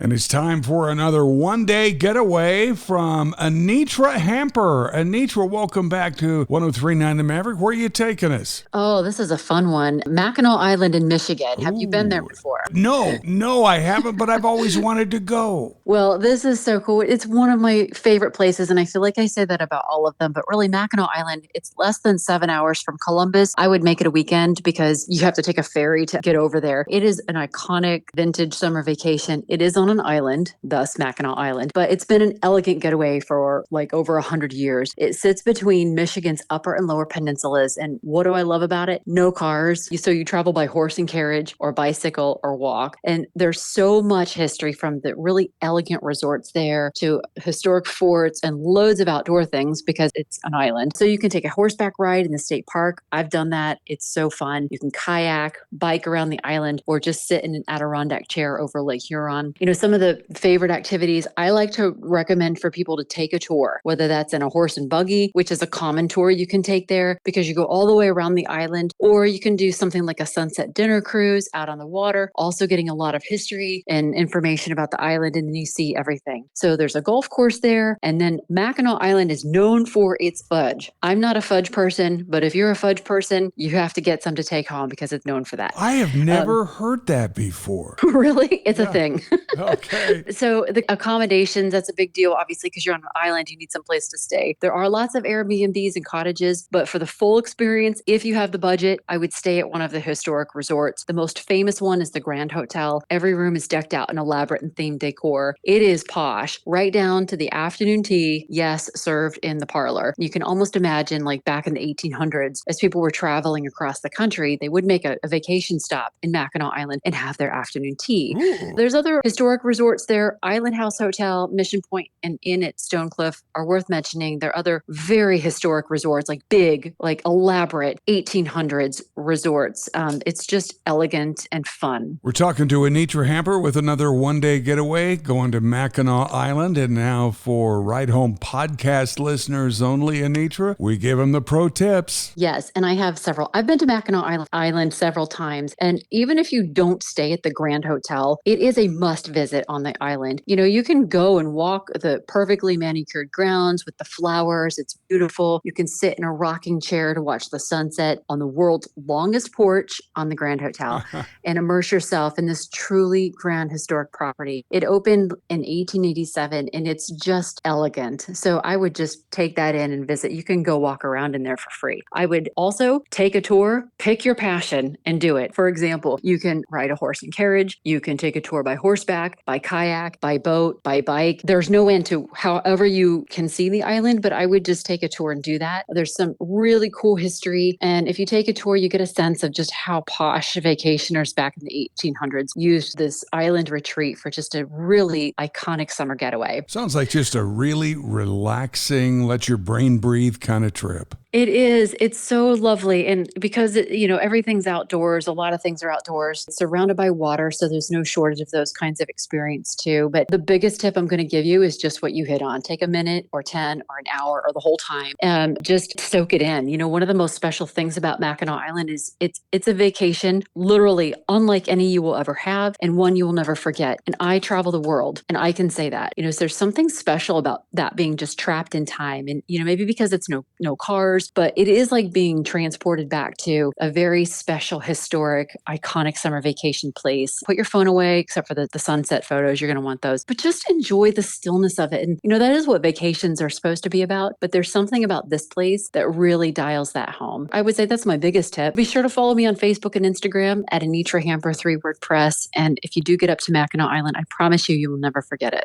And it's time for another one-day getaway from Anietra Hamper. Anietra, welcome back to 103.9 The Maverick. Where are you taking us? Oh, this is a fun one. Mackinac Island in Michigan. Have you been there before? No, I haven't, but I've always wanted to go. Well, this is so cool. It's one of my favorite places, and I feel like I say that about all of them, but really Mackinac Island, it's less than 7 hours from Columbus. I would make it a weekend because you have to take a ferry to get over there. It is an iconic vintage summer vacation. It is on an island, thus Mackinac Island, but it's been an elegant getaway for like over 100 years. It sits between Michigan's upper and lower peninsulas, and what do I love about it? No cars. So you travel by horse and carriage or bicycle or walk, and there's so much history from the really elegant resorts there to historic forts and loads of outdoor things because it's an island. So you can take a horseback ride in the state park. I've done that. It's so fun. You can kayak, bike around the island, or just sit in an Adirondack chair over Lake Huron. You know, some of the favorite activities I like to recommend for people to take a tour, whether that's in a horse and buggy, which is a common tour you can take there because you go all the way around the island, or you can do something like a sunset dinner cruise out on the water, also getting a lot of history and information about the island, and then you see everything. So there's a golf course there, and then Mackinac Island is known for its fudge. I'm not a fudge person, but if you're a fudge person, you have to get some to take home because it's known for that. I have never heard that before. Really? It's a thing. Okay. So the accommodations, that's a big deal, obviously, because you're on an island, you need some place to stay. There are lots of Airbnbs and cottages, but for the full experience, if you have the budget, I would stay at one of the historic resorts. The most famous one is the Grand Hotel. Every room is decked out in elaborate and themed decor. It is posh, right down to the afternoon tea, yes, served in the parlor. You can almost imagine, like back in the 1800s, as people were traveling across the country, they would make a vacation stop in Mackinac Island and have their afternoon tea. Ooh. There's other historic resorts there. Island House Hotel, Mission Point, and Inn at Stonecliff are worth mentioning. There are other very historic resorts, like big, like elaborate 1800s resorts. It's just elegant and fun. We're talking to Anietra Hamper with another one-day getaway going to Mackinac Island. And now for Ride Home podcast listeners only, Anietra, we give them the pro tips. Yes, and I have several. I've been to Mackinac Island several times, and even if you don't stay at the Grand Hotel, it is a must visit on the island. You know, you can go and walk the perfectly manicured grounds with the flowers. It's beautiful. You can sit in a rocking chair to watch the sunset on the world's longest porch on the Grand Hotel and immerse yourself in this truly grand historic property. It opened in 1887 and it's just elegant. So I would just take that in and visit. You can go walk around in there for free. I would also take a tour, pick your passion and do it. For example, you can ride a horse and carriage. You can take a tour by horseback, by kayak, by boat, by bike. There's no end to however you can see the island, but I would just take a tour and do that. There's some really cool history. And if you take a tour, you get a sense of just how posh vacationers back in the 1800s used this island retreat for just a really iconic summer getaway. Sounds like just a really relaxing, let your brain breathe kind of trip. It is. It's so lovely. And because, everything's outdoors, a lot of things are outdoors, surrounded by water. So there's no shortage of those kinds of experience too. But the biggest tip I'm going to give you is just what you hit on. Take a minute or 10 or an hour or the whole time and just soak it in. You know, one of the most special things about Mackinac Island is it's a vacation, literally unlike any you will ever have and one you will never forget. And I travel the world and I can say that, so there's something special about that being just trapped in time. And, maybe because it's no cars, but it is like being transported back to a very special, historic, iconic summer vacation place. Put your phone away, except for the sunset photos. You're going to want those, but just enjoy the stillness of it. And, that is what vacations are supposed to be about. But there's something about this place that really dials that home. I would say that's my biggest tip. Be sure to follow me on Facebook and Instagram at Anietra Hamper 3 Word Press. And if you do get up to Mackinac Island, I promise you will never forget it.